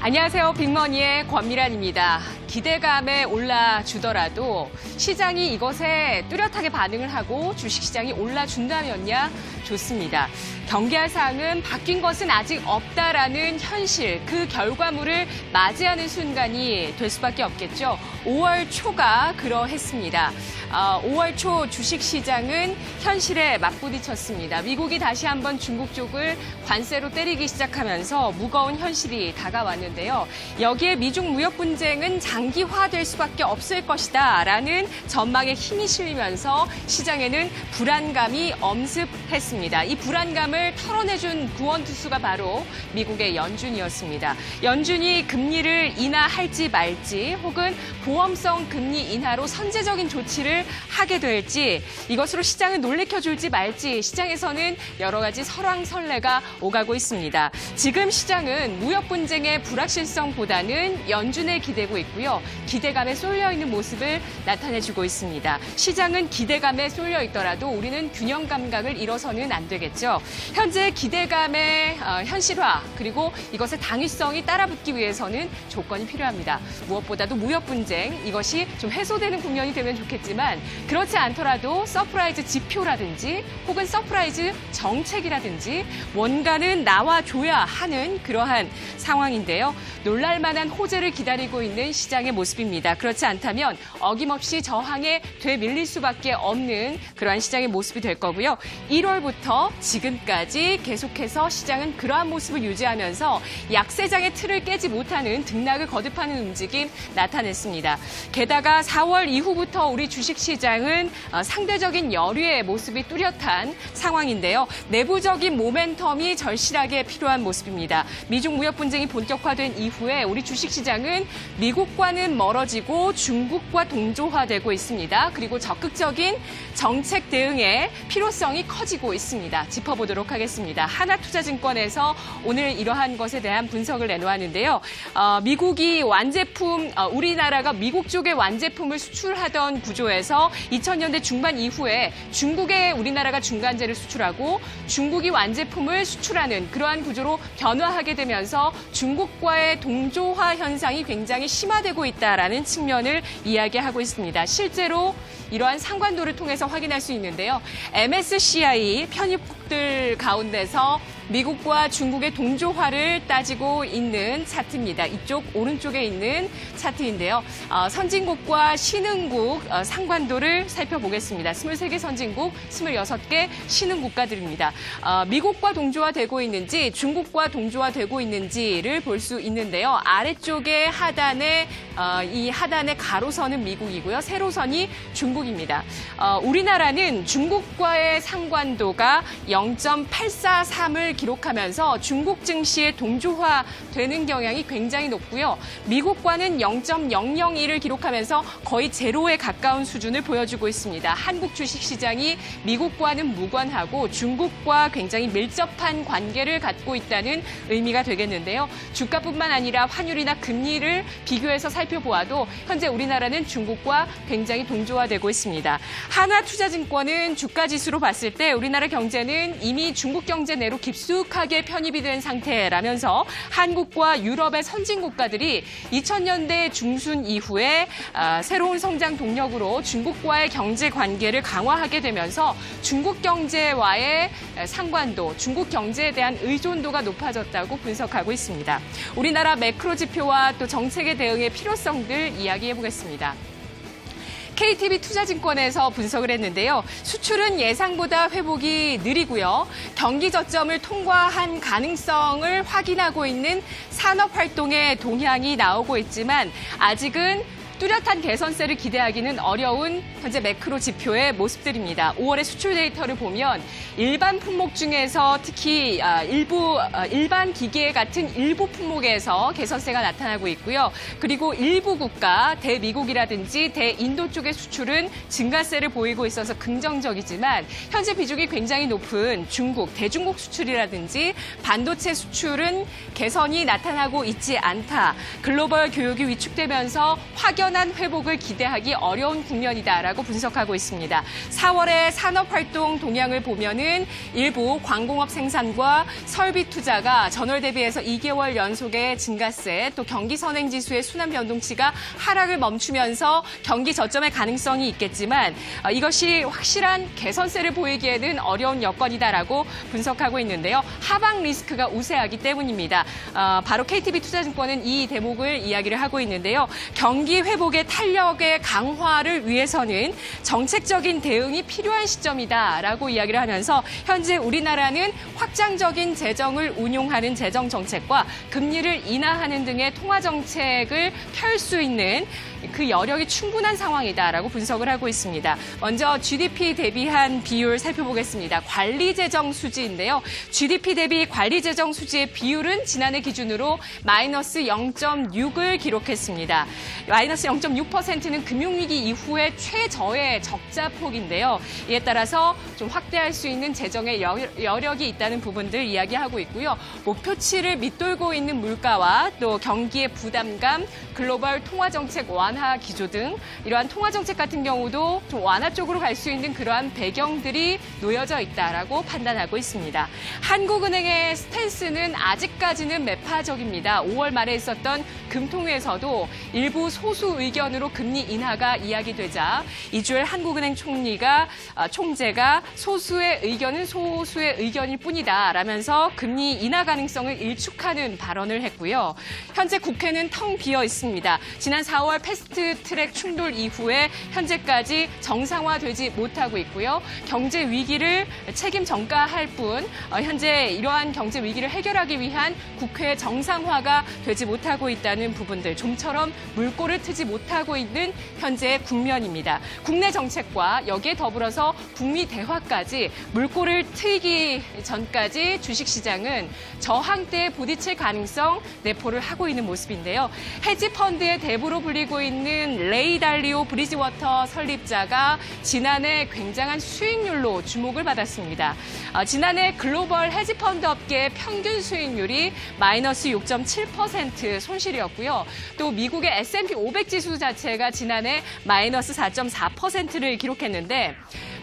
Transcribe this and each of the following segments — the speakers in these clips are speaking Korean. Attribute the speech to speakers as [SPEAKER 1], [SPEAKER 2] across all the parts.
[SPEAKER 1] 안녕하세요. 빅머니의 권미란입니다. 기대감에 올라주더라도 시장이 이것에 뚜렷하게 반응을 하고 주식시장이 올라준다면야 좋습니다. 경계하사항은 바뀐 것은 아직 없다라는 현실, 그 결과물을 맞이하는 순간이 될 수밖에 없겠죠. 5월 초가 그러했습니다. 5월 초 주식시장은 현실에 맞부딪혔습니다. 미국이 다시 한번 중국 쪽을 관세로 때리기 시작하면서 무거운 현실이 다가왔는데요. 여기에 미중 무역 분쟁은 장기화될 수밖에 없을 것이다라는 전망에 힘이 실리면서 시장에는 불안감이 엄습했습니다. 이 불안감을 털어내준 구원투수가 바로 미국의 연준이었습니다. 연준이 금리를 인하할지 말지 혹은 보험성 금리 인하로 선제적인 조치를 하게 될지 이것으로 시장을 놀래켜줄지 말지 시장에서는 여러 가지 설왕설래가 오가고 있습니다. 지금 시장은 무역 분쟁의 불확실성보다는 연준에 기대고 있고요. 기대감에 쏠려 있는 모습을 나타내주고 있습니다. 시장은 기대감에 쏠려 있더라도 우리는 균형 감각을 잃어서는 안 되겠죠. 현재 기대감의 현실화 그리고 이것의 당위성이 따라붙기 위해서는 조건이 필요합니다. 무엇보다도 무역 분쟁 이것이 좀 해소되는 국면이 되면 좋겠지만 그렇지 않더라도 서프라이즈 지표라든지 혹은 서프라이즈 정책이라든지 뭔가는 나와줘야 하는 그러한 상황인데요. 놀랄만한 호재를 기다리고 있는 시장의 모습입니다. 그렇지 않다면 어김없이 저항에 되밀릴 수밖에 없는 그러한 시장의 모습이 될 거고요. 1월부터 지금까지 계속해서 시장은 그러한 모습을 유지하면서 약세장의 틀을 깨지 못하는 등락을 거듭하는 움직임 나타냈습니다. 게다가 4월 이후부터 우리 주식시장은 상대적인 여류의 모습이 뚜렷한 상황인데요. 내부적인 모멘텀이 절실하게 필요한 모습입니다. 미중 무역 분쟁이 본격화된 이후에 우리 주식시장은 미국과는 멀어지고 중국과 동조화되고 있습니다. 그리고 적극적인 정책 대응의 필요성이 커지고 있습니다. 짚어보도록 하겠습니다. 하나투자증권에서 오늘 이러한 것에 대한 분석을 내놓았는데요. 미국이 완제품, 우리나라가 미국 쪽에 완제품을 수출하던 구조에서 2000년대 중반 이후에 중국에 우리나라가 중간재를 수출하고 중국이 완제품을 수출하는 그러한 구조로 변화하게 되면서 중국과의 동조화 현상이 굉장히 심화되고 있다라는 측면을 이야기하고 있습니다. 실제로 이러한 상관도를 통해서 확인할 수 있는데요. MSCI 편입국들 가운데서 미국과 중국의 동조화를 따지고 있는 차트입니다. 이쪽 오른쪽에 있는 차트인데요. 선진국과 신흥국 상관도를 살펴보겠습니다. 23개 선진국, 26개 신흥 국가들입니다. 미국과 동조화되고 있는지 중국과 동조화되고 있는지를 볼 수 있는데요. 아래쪽에 하단에 이 하단의 가로선은 미국이고요. 세로선이 중국입니다. 우리나라는 중국과의 상관도가 0.843을 기록하면서 중국 증시의 동조화되는 경향이 굉장히 높고요. 미국과는 0.001을 기록하면서 거의 제로에 가까운 수준을 보여주고 있습니다. 한국 주식시장이 미국과는 무관하고 중국과 굉장히 밀접한 관계를 갖고 있다는 의미가 되겠는데요. 주가뿐만 아니라 환율이나 금리를 비교해서 살펴보아도 현재 우리나라는 중국과 굉장히 동조화되고 있습니다. 하나투자증권은 주가지수로 봤을 때 우리나라 경제는 이미 중국 경제 내로 깊숙하게 편입이 된 상태라면서 한국과 유럽의 선진국가들이 2000년대 중순 이후에 새로운 성장 동력으로 중국과의 경제 관계를 강화하게 되면서 중국 경제와의 상관도, 중국 경제에 대한 의존도가 높아졌다고 분석하고 있습니다. 우리나라 매크로 지표와 또 정책에 대응의 필요성들 이야기해 보겠습니다. KTB 투자증권에서 분석을 했는데요. 수출은 예상보다 회복이 느리고요. 경기 저점을 통과한 가능성을 확인하고 있는 산업활동의 동향이 나오고 있지만 아직은 뚜렷한 개선세를 기대하기는 어려운 현재 매크로 지표의 모습들입니다. 5월의 수출 데이터를 보면 일반 품목 중에서 특히 일반 기계 같은 일부 품목에서 개선세가 나타나고 있고요. 그리고 일부 국가, 대미국이라든지 대인도 쪽의 수출은 증가세를 보이고 있어서 긍정적이지만 현재 비중이 굉장히 높은 중국, 대중국 수출이라든지 반도체 수출은 개선이 나타나고 있지 않다. 글로벌 교역이 위축되면서 확연 완전한 회복을 기대하기 어려운 국면이다라고 분석하고 있습니다. 4월의 산업활동 동향을 보면은 일부 광공업 생산과 설비 투자가 전월 대비해서 2개월 연속의 증가세, 또 경기 선행지수의 순환 변동치가 하락을 멈추면서 경기 저점의 가능성이 있겠지만 이것이 확실한 개선세를 보이기에는 어려운 여건이다라고 분석하고 있는데요. 하방 리스크가 우세하기 때문입니다. 바로 KTB 투자증권은 이 대목을 이야기를 하고 있는데요. 경기 회복의 탄력의 강화를 위해서는 정책적인 대응이 필요한 시점이다라고 이야기를 하면서 현재 우리나라는 확장적인 재정을 운용하는 재정 정책과 금리를 인하하는 등의 통화 정책을 펼 수 있는 그 여력이 충분한 상황이다라고 분석을 하고 있습니다. 먼저 GDP 대비한 비율 살펴보겠습니다. 관리재정 수지인데요. GDP 대비 관리재정 수지의 비율은 지난해 기준으로 마이너스 0.6을 기록했습니다. 마이너스 0.6%는 금융위기 이후의 최저의 적자폭인데요. 이에 따라서 좀 확대할 수 있는 재정의 여력이 있다는 부분들 이야기하고 있고요. 목표치를 밑돌고 있는 물가와 또 경기의 부담감, 글로벌 통화정책 완화 기조 등 이러한 통화정책 같은 경우도 좀 완화 쪽으로 갈 수 있는 그러한 배경들이 놓여져 있다라고 판단하고 있습니다. 한국은행의 스탠스는 아직까지는 매파적입니다. 5월 말에 있었던 금통위에서도 일부 소수 의견으로 금리 인하가 이야기되자 이주열 한국은행 총재가 소수의 의견은 소수의 의견일 뿐이다 라면서 금리 인하 가능성을 일축하는 발언을 했고요. 현재 국회는 텅 비어 있습니다. 지난 4월 패스트트랙 충돌 이후에 현재까지 정상화되지 못하고 있고요. 경제 위기를 책임 전가할 뿐 현재 이러한 경제 위기를 해결하기 위한 국회 정상화가 되지 못하고 있다는 부분들, 좀처럼 물꼬를 트지 못하고 있는 현재의 국면입니다. 국내 정책과 여기에 더불어서 북미 대화까지 물꼬를 트기 전까지 주식시장은 저항대에 부딪힐 가능성 내포를 하고 있는 모습인데요. 헤지펀드의 대부로 불리고 있는 레이 달리오 브리지워터 설립자가 지난해 굉장한 수익률로 주목을 받았습니다. 지난해 글로벌 헤지펀드 업계의 평균 수익률이 마이너스 6.7% 손실이었고요. 또 미국의 S&P 500 지수 자체가 지난해 마이너스 4.4%를 기록했는데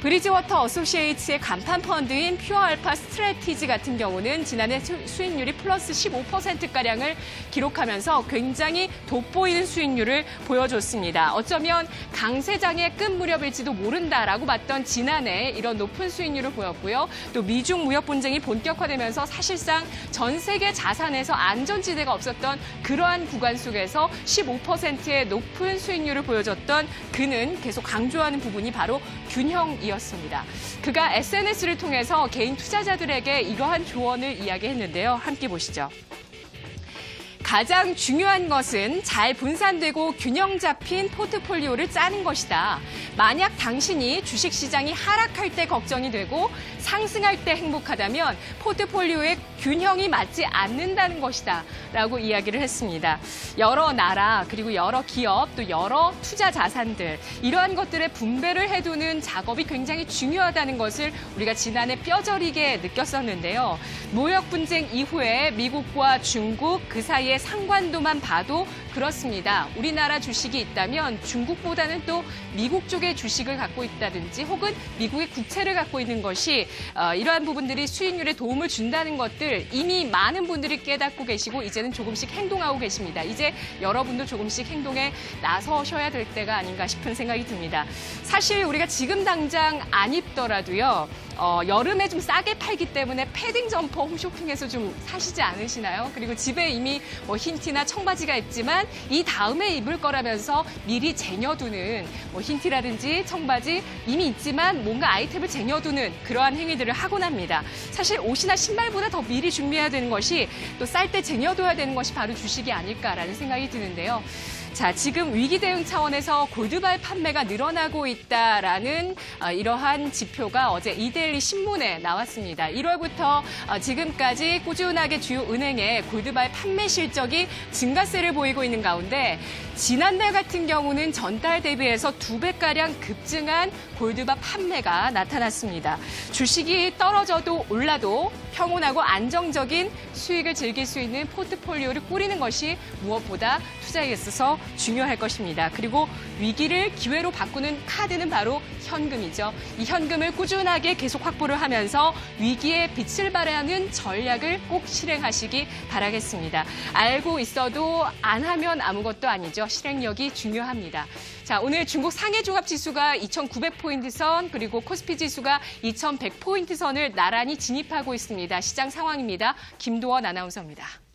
[SPEAKER 1] 브리지워터 어소시에이츠의 간판 펀드인 퓨어알파 스트래티지 같은 경우는 지난해 수익률이 플러스 15%가량을 기록하면서 굉장히 돋보이는 수익률을 보여줬습니다. 어쩌면 강세장의 끝 무렵일지도 모른다라고 봤던 지난해 이런 높은 수익률을 보였고요. 또 미중 무역 분쟁이 본격화되면서 사실상 전 세계 자산에서 안전지대가 없었던 그러한 구간 속에서 15%의 높은 수익률을 보여줬던 그는 계속 강조하는 부분이 바로 균형이었습니다. 그가 SNS를 통해서 개인 투자자들에게 이러한 조언을 이야기했는데요. 함께 보시죠. 가장 중요한 것은 잘 분산되고 균형 잡힌 포트폴리오를 짜는 것이다. 만약 당신이 주식시장이 하락할 때 걱정이 되고 상승할 때 행복하다면 포트폴리오의 균형이 맞지 않는다는 것이다. 라고 이야기를 했습니다. 여러 나라 그리고 여러 기업 또 여러 투자 자산들 이러한 것들의 분배를 해두는 작업이 굉장히 중요하다는 것을 우리가 지난해 뼈저리게 느꼈었는데요. 무역 분쟁 이후에 미국과 중국 그 사이에 상관도만 봐도 그렇습니다. 우리나라 주식이 있다면 중국보다는 또 미국 쪽의 주식을 갖고 있다든지 혹은 미국의 국채를 갖고 있는 것이 이러한 부분들이 수익률에 도움을 준다는 것들 이미 많은 분들이 깨닫고 계시고 이제는 조금씩 행동하고 계십니다. 이제 여러분도 조금씩 행동에 나서셔야 될 때가 아닌가 싶은 생각이 듭니다. 사실 우리가 지금 당장 안 입더라도요. 여름에 좀 싸게 팔기 때문에 패딩 점퍼 홈쇼핑에서 좀 사시지 않으시나요? 그리고 집에 이미 흰 티나 청바지가 있지만 이 다음에 입을 거라면서 미리 쟁여두는 흰 티라든지 청바지 이미 있지만 뭔가 아이템을 쟁여두는 그러한 행위들을 하곤 합니다. 사실 옷이나 신발보다 더 미리 준비해야 되는 것이 또 쌀 때 쟁여둬야 되는 것이 바로 주식이 아닐까라는 생각이 드는데요. 자, 지금 위기 대응 차원에서 골드바이 판매가 늘어나고 있다라는 이러한 지표가 어제 이데일리 신문에 나왔습니다. 1월부터 지금까지 꾸준하게 주요 은행의 골드바이 판매 실적이 증가세를 보이고 있는 가운데 지난달 같은 경우는 전달 대비해서 2배가량 급증한 골드바 판매가 나타났습니다. 주식이 떨어져도 올라도 평온하고 안정적인 수익을 즐길 수 있는 포트폴리오를 꾸리는 것이 무엇보다 투자에 있어서 중요할 것입니다. 그리고 위기를 기회로 바꾸는 카드는 바로 현금이죠. 이 현금을 꾸준하게 계속 확보를 하면서 위기에 빛을 발하는 전략을 꼭 실행하시기 바라겠습니다. 알고 있어도 안 하면 아무것도 아니죠. 실행력이 중요합니다. 자, 오늘 중국 상해 종합 지수가 2,900포인트 선 그리고 코스피 지수가 2,100포인트 선을 나란히 진입하고 있습니다. 시장 상황입니다. 김도원 아나운서입니다.